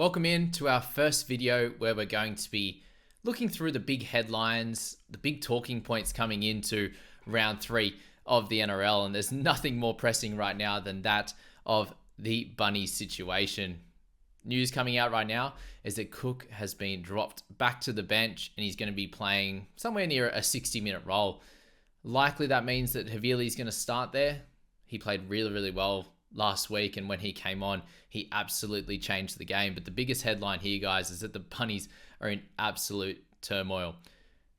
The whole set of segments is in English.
Welcome in to our first video where we're going to be looking through the big headlines, the big talking points coming into round 3 of the NRL, and there's nothing more pressing right now than that of the Bunnies situation. News coming out right now is that Cook has been dropped back to the bench and he's going to be playing somewhere near a 60-minute role. Likely that means that Havili's going to start there. He played really well last week, and when he came on, he absolutely changed the game. But the biggest headline here, guys, is that the Bunnies are in absolute turmoil.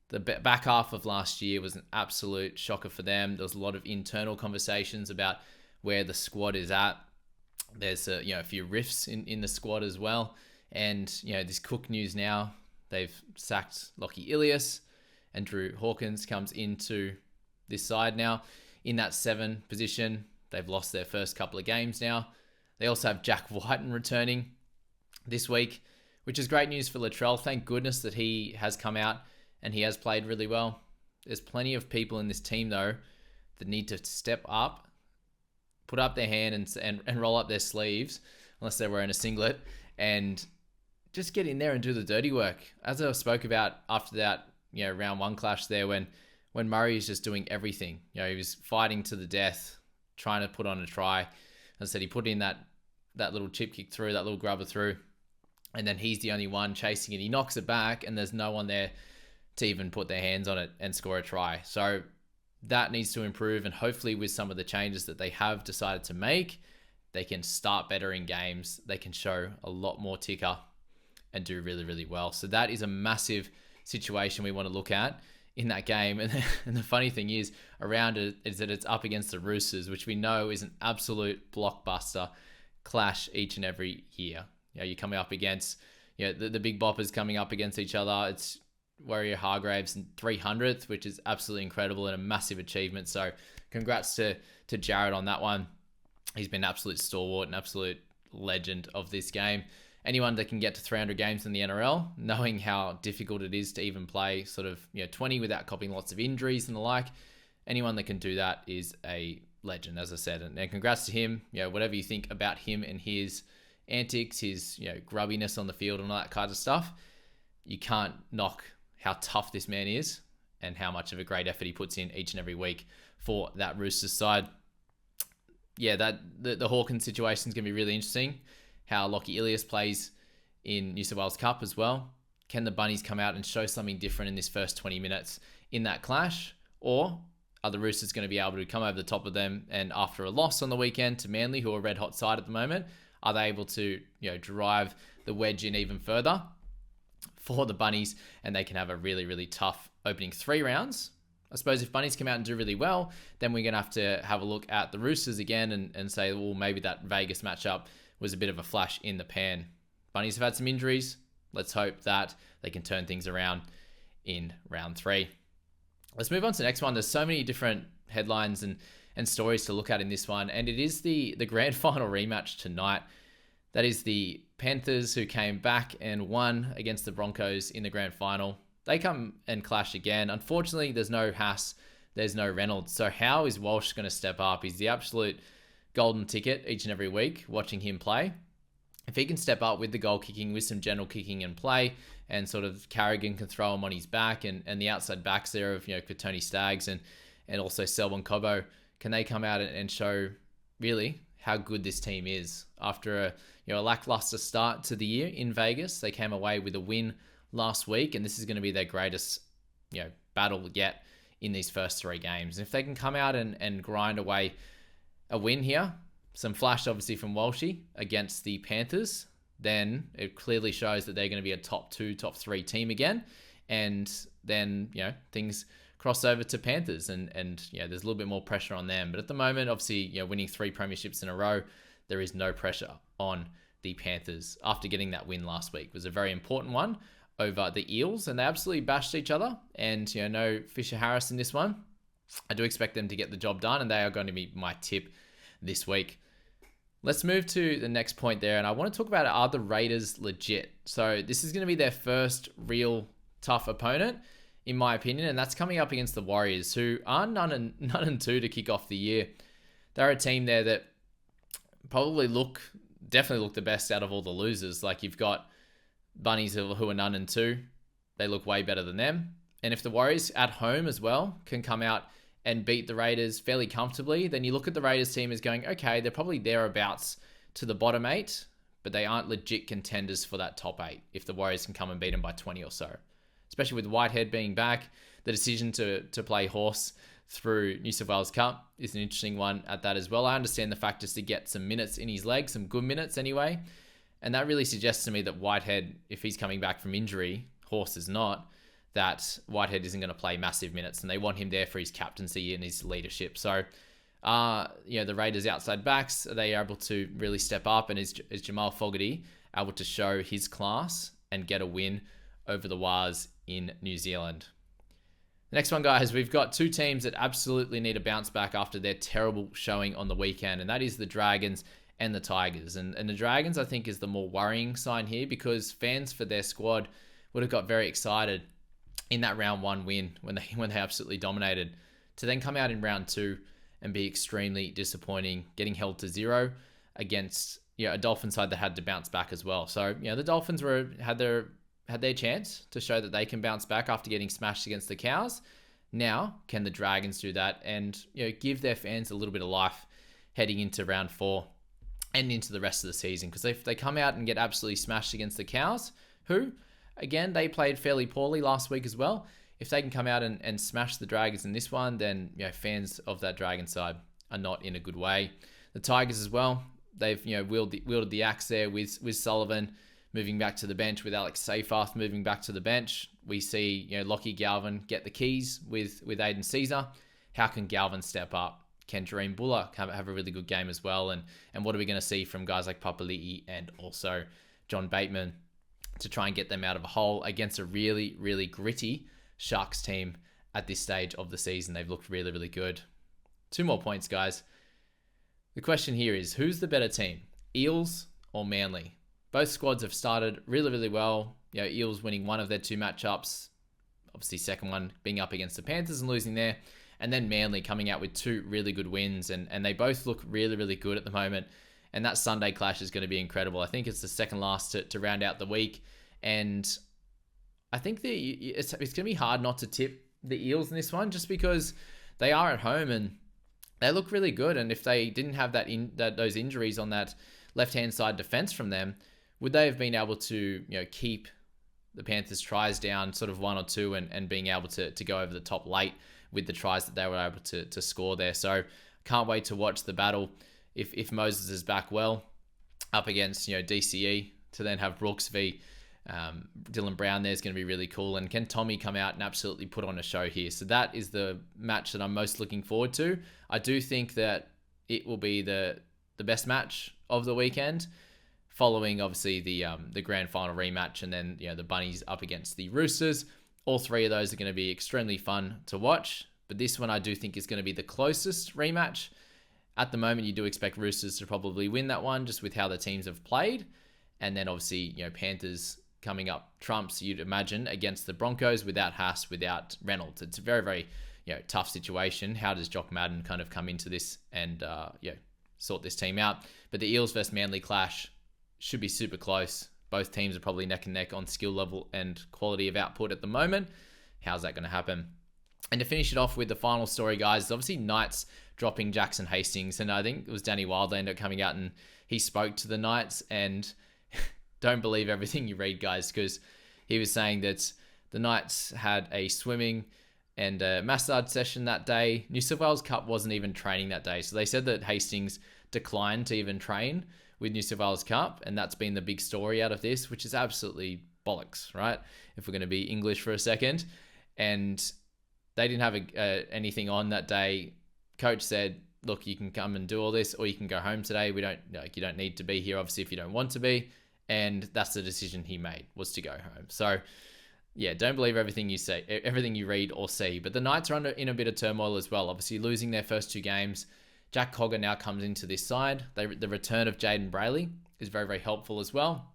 The back half of last year was an absolute shocker for them. There was a lot of internal conversations about where the squad is at. There's a few rifts in the squad as well. And this Cook news now, they've sacked Lockie Ilias, and Drew Hawkins comes into this side now in that 7 position. They've lost their first couple of games now. They also have Jack Whiten returning this week, which is great news for Latrell. Thank goodness that he has come out and he has played really well. There's plenty of people in this team, though, that need to step up, put up their hand and roll up their sleeves, unless they're wearing a singlet, and just get in there and do the dirty work. As I spoke about after that round 1 clash there, when Murray is just doing everything. He was fighting to the death, trying to put on a try. As I said, he put in that little chip kick through, that little grubber through, and then he's the only one chasing it. He knocks it back, and there's no one there to even put their hands on it and score a try. So that needs to improve, and hopefully with some of the changes that they have decided to make, they can start better in games. They can show a lot more ticker and do really well. So that is a massive situation we want to look at in that game. And the funny thing is around it is that it's up against the Roosters, which we know is an absolute blockbuster clash each and every year. You're coming up against the big boppers coming up against each other. It's Warrior Hargraves in 300th, which is absolutely incredible and a massive achievement. So congrats to Jared on that one. He's been an absolute stalwart, an absolute legend of this game. Anyone that can get to 300 games in the NRL, knowing how difficult it is to even play 20 without copying lots of injuries and the like, anyone that can do that is a legend, as I said. And congrats to him. Whatever you think about him and his antics, his grubbiness on the field and all that kind of stuff, you can't knock how tough this man is and how much of a great effort he puts in each and every week for that Roosters side. The Hawkins situation is going to be really interesting. How Lockie Ilias plays in New South Wales Cup as well. Can the Bunnies come out and show something different in this first 20 minutes in that clash? Or are the Roosters going to be able to come over the top of them, and after a loss on the weekend to Manly, who are red hot side at the moment, are they able to drive the wedge in even further for the Bunnies, and they can have a really tough opening 3 rounds? I suppose if Bunnies come out and do really well, then we're going to have a look at the Roosters again and say, well, maybe that Vegas matchup was a bit of a flash in the pan. Bunnies have had some injuries. Let's hope that they can turn things around in round 3. Let's move on to the next one. There's so many different headlines and stories to look at in this one, and it is the grand final rematch tonight. That is the Panthers, who came back and won against the Broncos in the grand final. They come and clash again. Unfortunately, there's no Haas, there's no Reynolds. So how is Walsh going to step up? He's the absolute golden ticket each and every week watching him play. If he can step up with the goal kicking, with some general kicking and play, and sort of Carrigan can throw him on his back, and the outside backs there of Tony Staggs and also Selwyn Cobbo, can they come out and show really how good this team is? After a lackluster start to the year in Vegas, they came away with a win last week, and this is going to be their greatest battle yet in these first 3 games. And if they can come out and grind away a win here, some flash obviously from Walshy against the Panthers, then it clearly shows that they're going to be a top 2, top 3 team again. And then, things cross over to Panthers and there's a little bit more pressure on them. But at the moment, obviously, winning 3 premierships in a row, there is no pressure on the Panthers after getting that win last week. It was a very important one over the Eels, and they absolutely bashed each other. And, no Fisher Harris in this one. I do expect them to get the job done, and they are going to be my tip this week. Let's move to the next point there, and I want to talk about, are the Raiders legit? So this is going to be their first real tough opponent, in my opinion, and that's coming up against the Warriors, who are none and 2 to kick off the year. They're a team there that probably look definitely look the best out of all the losers. Like, you've got Bunnies who are 9-2. They look way better than them. And if the Warriors at home as well can come out and beat the Raiders fairly comfortably, then you look at the Raiders team as going, okay, they're probably thereabouts to the bottom 8, but they aren't legit contenders for that top 8 if the Warriors can come and beat them by 20 or so. Especially with Whitehead being back, the decision to play horse through New South Wales Cup is an interesting one at that as well. I understand the fact is to get some minutes in his legs, some good minutes anyway. And that really suggests to me that Whitehead, if he's coming back from injury, Horse is not, that Whitehead isn't going to play massive minutes, and they want him there for his captaincy and his leadership. So, the Raiders outside backs, are they able to really step up? And is Jamal Fogarty able to show his class and get a win over the Wars in New Zealand? The next one, guys, we've got two teams that absolutely need a bounce back after their terrible showing on the weekend, and that is the Dragons and the Tigers. And the Dragons, I think, is the more worrying sign here, because fans for their squad would have got very excited in that round 1 win when they absolutely dominated, to then come out in round 2 and be extremely disappointing, getting held to 0 against a Dolphin side that had to bounce back as well. So the Dolphins had their chance to show that they can bounce back after getting smashed against the Cows. Now, can the Dragons do that and give their fans a little bit of life heading into round 4 and into the rest of the season? Because if they come out and get absolutely smashed against the Cows, who, again, they played fairly poorly last week as well. If they can come out and smash the Dragons in this one, then fans of that Dragon side are not in a good way. The Tigers as well, they've wielded the axe there with Sullivan moving back to the bench, with Alex Seyfarth moving back to the bench. We see Lockie Galvin get the keys with Aiden Caesar. How can Galvin step up? Can Jareem Bullock have a really good game as well? And what are we going to see from guys like Papali'i and also John Bateman to try and get them out of a hole against a really, really gritty Sharks team at this stage of the season? They've looked really, really good. 2 more points, guys. The question here is, who's the better team, Eels or Manly? Both squads have started really, really well. Eels winning one of their 2 matchups, obviously second one being up against the Panthers and losing there, and then Manly coming out with 2 really good wins, and they both look really, really good at the moment. And that Sunday clash is going to be incredible. I think it's the second last to round out the week. And I think it's going to be hard not to tip the Eels in this one, just because they are at home and they look really good. And if they didn't have those injuries on that left-hand side defense from them, would they have been able to keep the Panthers' tries down sort of 1 or 2 and being able to go over the top late with the tries that they were able to score there? So can't wait to watch the battle. If Moses is back well, up against DCE, to then have Brooks v Dylan Brown there is going to be really cool. And can Tommy come out and absolutely put on a show here? So that is the match that I'm most looking forward to. I do think that it will be the best match of the weekend, following obviously the grand final rematch, and then the Bunnies up against the Roosters. All 3 of those are going to be extremely fun to watch, but this one I do think is going to be the closest rematch. At the moment, you do expect Roosters to probably win that one, just with how the teams have played. And then obviously, Panthers coming up trumps, you'd imagine, against the Broncos without Haas, without Reynolds. It's a very, very tough situation. How does Jock Madden kind of come into this and sort this team out? But the Eels versus Manly clash should be super close. Both teams are probably neck and neck on skill level and quality of output at the moment. How's that going to happen? And to finish it off with the final story, guys, is obviously Knights dropping Jackson Hastings. And I think it was Danny Wildlander coming out and he spoke to the Knights, and don't believe everything you read, guys, because he was saying that the Knights had a swimming and a massage session that day. New South Wales Cup wasn't even training that day. So they said that Hastings declined to even train with New South Wales Cup, and that's been the big story out of this, which is absolutely bollocks, right? If we're going to be English for a second. And they didn't have anything on that day. Coach said, look, you can come and do all this, or you can go home today. You don't need to be here, obviously, if you don't want to be. And that's the decision he made, was to go home. So yeah, don't believe everything you say, everything you read or see. But the Knights are in a bit of turmoil as well. Obviously losing their first 2 games. Jack Cogger now comes into this side. The return of Jaden Brayley is very, very helpful as well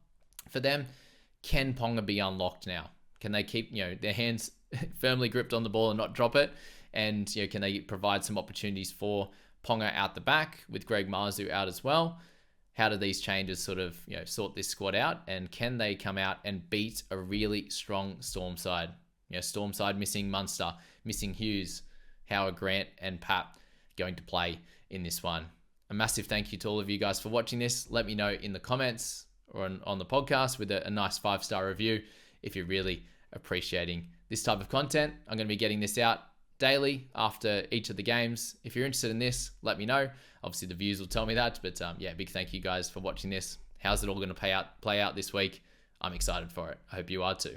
for them. Can Ponga be unlocked now? Can they keep their hands firmly gripped on the ball and not drop it? And can they provide some opportunities for Ponga out the back with Greg Marzu out as well? how do these changes sort of, sort this squad out, and can they come out and beat a really strong Storm side? Storm side missing Munster, missing Hughes, Howard Grant, and Pat going to play in this one. A massive thank you to all of you guys for watching this. Let me know in the comments or on the podcast with a nice 5-star review if you're really appreciating this type of content. I'm going to be getting this out daily after each of the games. If you're interested in this, let me know. Obviously the views will tell me that, but big thank you guys for watching this. How's it all going to play out this week? I'm excited for it. I hope you are too.